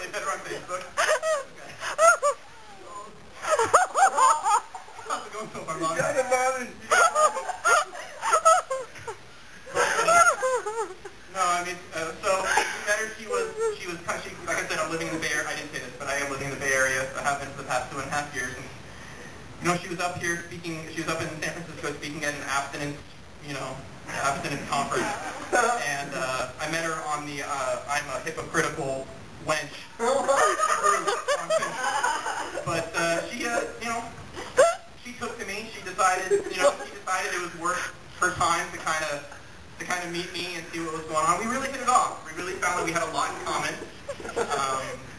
really met her on Facebook. How's it going so far, Mom? No, I mean, so we met her. She was kind of, like I said, I'm living in the Bay Area. I didn't say this, but I am living in the Bay Area. I have been for the past 2.5 years. And, you know, she was up here speaking. She was up in San Francisco speaking at an abstinence conference. And I met her on the I'm a hypocritical wench. But she, you know, she took to me. She decided it was worth her time to kind of meet me and see what was going on. We really hit it off. We really found that we had a lot in common.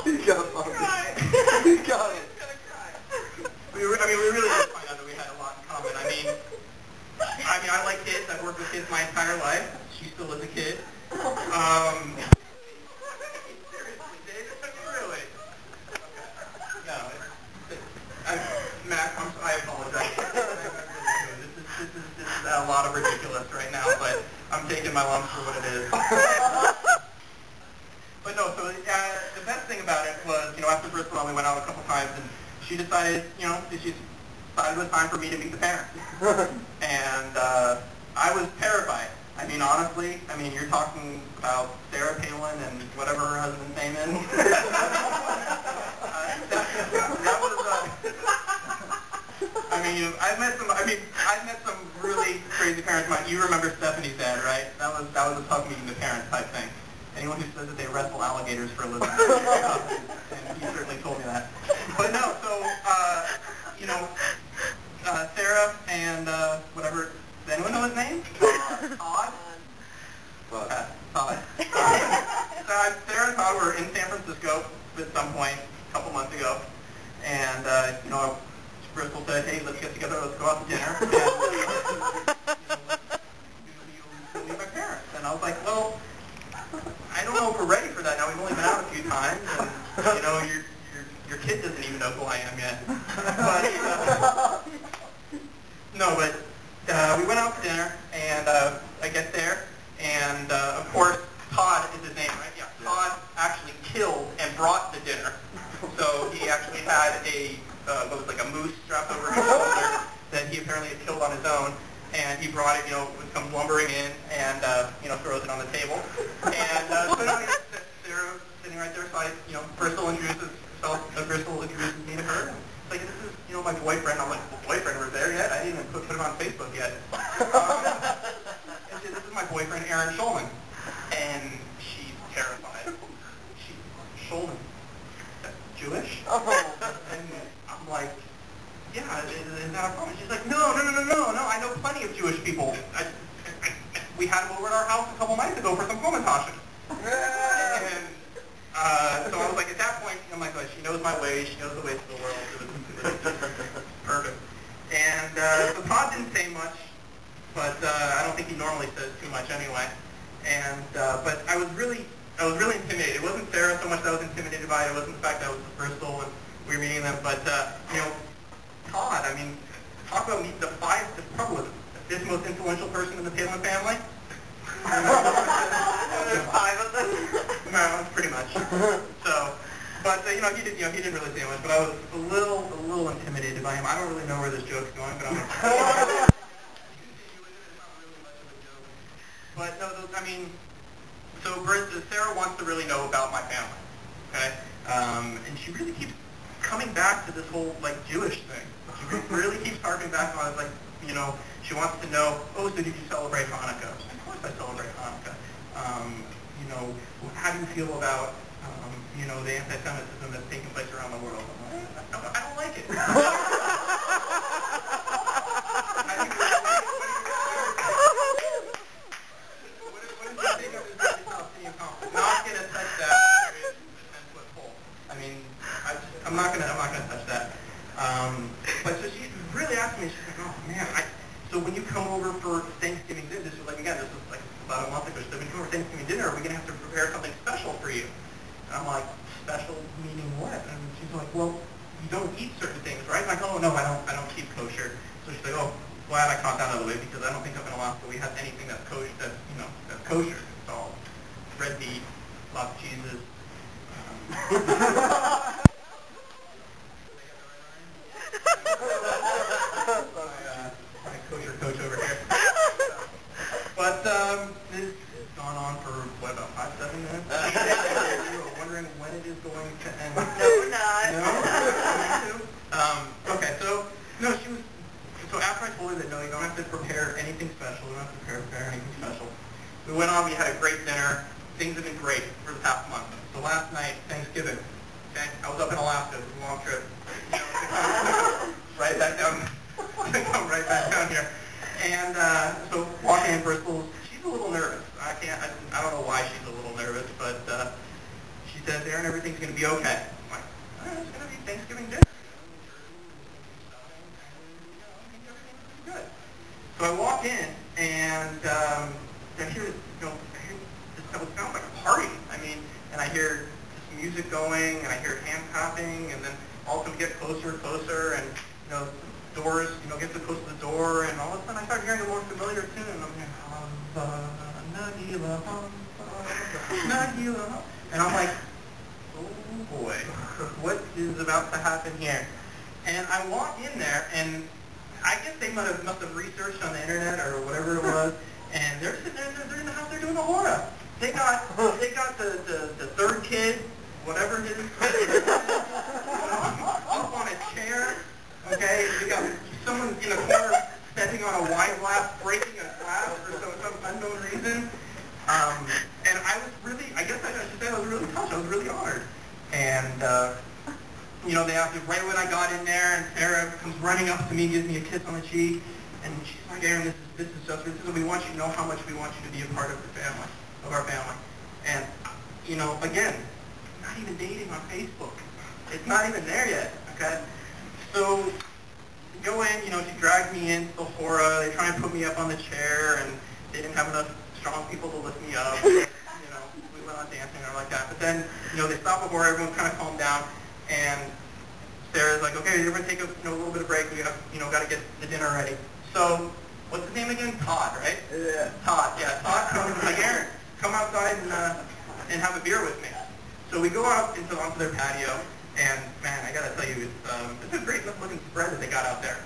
He got it. He got it. We really did find out that we had a lot in common. I mean, I like kids. I've worked with kids my entire life. She still is a kid. Seriously, David? Really? Okay. No. Mac, I apologize. This is a lot of ridiculous right now, but I'm taking my lumps for what it is. But no, so the best thing about it was, you know, after first of all, we went out a couple times, and she decided, you know, it was time for me to meet the parents. And I was terrified. I mean, honestly, you're talking about Sarah Palin and whatever her husband's name is. That was, I've met some really crazy parents. You remember Stephanie's dad, right? That was a tough meeting the parents type thing. Anyone who says that they wrestle alligators for a living, and he certainly told me that. But no, so you know, Sarah and whatever. Does anyone know his name? Todd. Todd. Sarah and Todd were in San Francisco at some point a couple months ago, and you know, Bristol said, "Hey, let's get together. Let's go out to dinner." And, we'll meet my parents. And I was like, well, I don't know if we're ready for that now. We've only been out a few times, and you know, your kid doesn't even know who I am yet. But we went out to dinner, and I get there, and of course, Todd is his name, right? Yeah. Todd actually killed and brought the dinner. So he actually had what was like a moose strapped over his shoulder that he apparently had killed on his own, and he brought it, you know, comes lumbering in and you know, throws it on the table. And so now Sarah sitting right there, so I, you know, Bristol introduces me to her. It's like, this is, you know, my boyfriend. I'm like, well, boyfriend was there yet? I didn't even put him on Facebook yet. And she said, this is my boyfriend, Aaron Schulman. And she's terrified. Schulman? That's Jewish? And I'm like, yeah, is that a problem? She's like, no, I know plenty of Jewish people. We had them over at our house a couple nights ago for some Komentashen. And so I was like, at that point, I'm like, she knows my ways, she knows the ways of the world. It was perfect. And so Todd didn't say much, but I don't think he normally says too much anyway. And but I was really intimidated. It wasn't Sarah so much that I was intimidated by it. It wasn't the fact that I was with Bristol and we were meeting them, but you know, Todd. I mean, talk about probably the fifth most influential person in the Palin family. There's 5 of them. No, pretty much. So, but you know, he didn't really say much. But I was a little intimidated by him. I don't really know where this joke's going, but I'm gonna But no, I mean, so Sarah wants to really know about my family, okay? And she really keeps coming back to this whole like Jewish thing. She really keeps harping back on it, like, you know, she wants to know, oh, so did you celebrate Hanukkah? Of course I celebrate Hanukkah. You know, how do you feel about, you know, the anti-Semitism that's taking place around the world? I'm like, I don't like it. Not gonna touch that. I mean, I'm not gonna touch that. But so she really asked me. She's like, oh man, so when you come over for Thanksgiving dinner, this was like about a month ago. She said, when you come over for Thanksgiving dinner, are we gonna have to prepare something special for you? And I'm like, special meaning what? And she's like, well, you don't eat certain things, right? I'm like, oh no, I don't keep kosher. So she's like, oh, glad I caught that out of the way because I don't think up in Alaska we have anything that's kosher. That's kosher. It's all red meat, lots of cheeses. My kosher coach over here. But this has gone on for, what, about 5-7 minutes? You were wondering when it is going to end. No, we're not. No? Okay, so, no, so after I told her that, no, you don't have to prepare anything special, you don't have to prepare anything special, we went on, we had a great dinner, things have been great for the past month. So last night, Thanksgiving, okay, I was up in Alaska, it was a long trip, right back down, right back down here. And so walking in Bristol, she's a little nervous. I don't know why she's a little nervous, but she says, Aaron, everything's going to be okay. I'm like, all right, it's going to be Thanksgiving dinner. Good. So I walk in, and I hear, it sounds like a party. I mean, and I hear this music going, and I hear hand clapping, and then all of a sudden we get closer and closer, and doors, get so close to the door, and all of a sudden I start hearing a more familiar tune, and I'm hearing, Nagila, Nagila, and I'm like, oh boy, what is about to happen here? And I walk in there, and I guess they must have researched on the internet or whatever it was, and they're sitting there, they're in the house, they're doing a hora. They got the third kid, whatever it is, up on a chair. Okay, we got someone in the corner stepping on a wine glass, breaking a glass for some unknown reason. And I was really, I guess I should say I was really touched. I was really honored. And, they asked me right when I got in there, and Sarah comes running up to me, gives me a kiss on the cheek, and she's like, Aaron, this is just, we want you to know how much we want you to be a part of the family, of our family. And, again, not even dating on Facebook. It's not even there yet, okay? So, go in, she dragged me into the hora, they try and put me up on the chair, and they didn't have enough strong people to lift me up. We went on dancing or like that. But then, they stopped the hora, everyone kind of calmed down, and Sarah's like, okay, you're going to take a little bit of break, we got to get the dinner ready. So, what's his name again? Todd, right? Yeah. Todd, yeah. Todd comes, like, Aaron, come outside and have a beer with me. So we go out onto their patio, and man, I gotta tell you, it's a great looking spread that they got out there.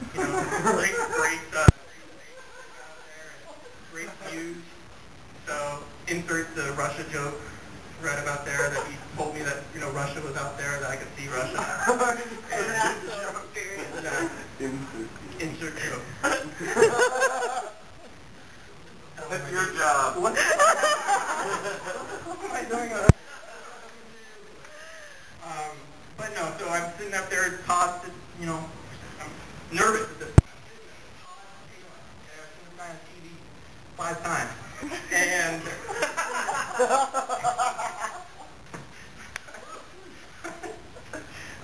Great views. So insert the Russia joke right about there that he told me that Russia was out there, that I could see Russia. Insert joke. That's your job. What am I doing? But no, so I'm sitting up there, Todd, I'm nervous at this point. I've seen this guy on TV 5 times. And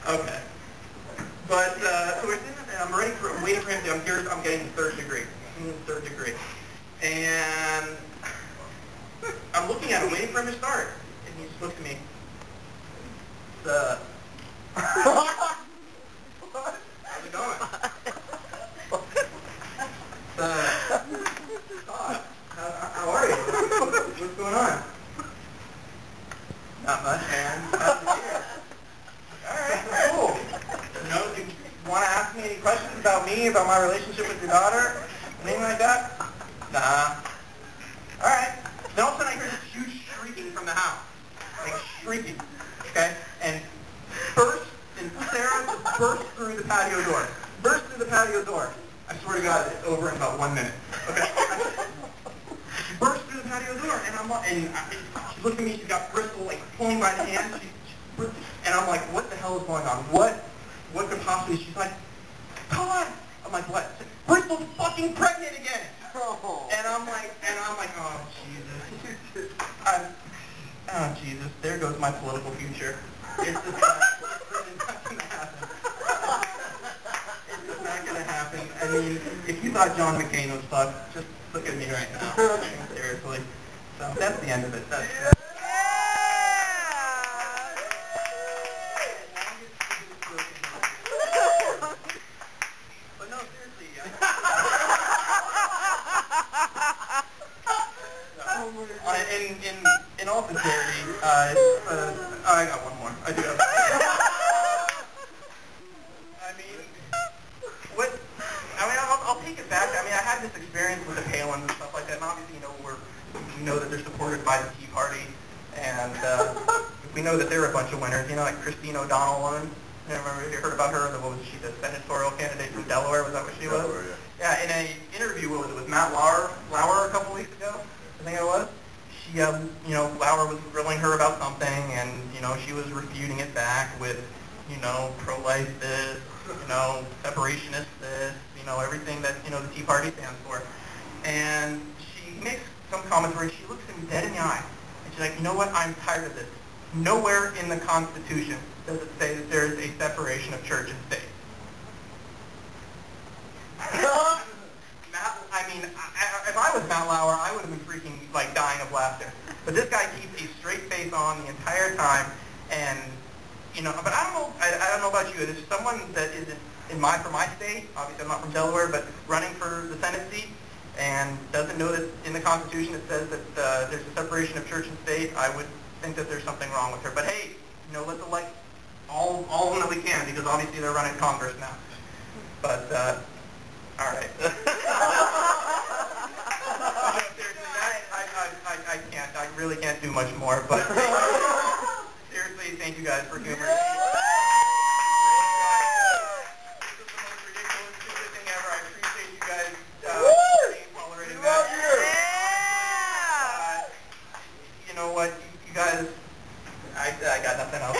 okay. But so we're sitting there, I'm waiting for him I'm getting the 3rd degree. I'm in the 3rd degree. And I'm looking at him, waiting for him to start. And he just looks at me. How's it going? Todd, how are you? What's going on? Not much, man. How's the year? All right, cool. Do you want to ask me any questions about me, about my relationship with your daughter? Anything like that? Nah. All right. Then all of a sudden I hear this huge shrieking from the house. Like shrieking. Okay? And Sarah burst through the patio door. Burst through the patio door. I swear to God, it's over in about 1 minute. Okay? She burst through the patio door, and she looked at me, she's got Bristol, like, pulling by the hand, and I'm like, what the hell is going on? What could possibly, she's like, Todd! I'm like, what? Bristol's fucking pregnant again! And I'm like, oh, Jesus. Oh, Jesus, there goes my political future. It's just not going to happen. It's just not going to happen. I mean, if you thought John McCain was fucked, just look at me right now. Seriously. So that's the end of it. But no, seriously. In all sincerity, I got one more. I do have consider a bunch of winners. You know, like Christine O'Donnell woman. You heard about her? What was she, the senatorial candidate from Delaware? Was that what she was? Delaware, yeah. Yeah, in an interview with Matt Lauer a couple weeks ago, I think it was, she, you know, Lauer was grilling her about something, and, you know, she was refuting it back with, you know, pro-life this, you know, separationist this, you know, everything that, you know, the Tea Party stands for. And she makes some comments where she looks him dead in the eye, and she's like, you know what, I'm tired of this. Nowhere in the Constitution does it say that there is a separation of church and state. If I was Matt Lauer, I would have been freaking, like, dying of laughter. But this guy keeps a straight face on the entire time, and, you know, but I don't know about you. There's someone that is for my state, obviously I'm not from Delaware, but running for the Senate seat, and doesn't know that in the Constitution it says that there's a separation of church and state, I would think that there's something wrong with her. But hey, you know, let's elect all of them that we can, because obviously they're running Congress now. But, all right. I can't. I really can't do much more. But seriously, thank you guys for humoring me. This is the most ridiculous, stupid thing ever. I appreciate you guys tolerating that. You know what? You guys, I got nothing else.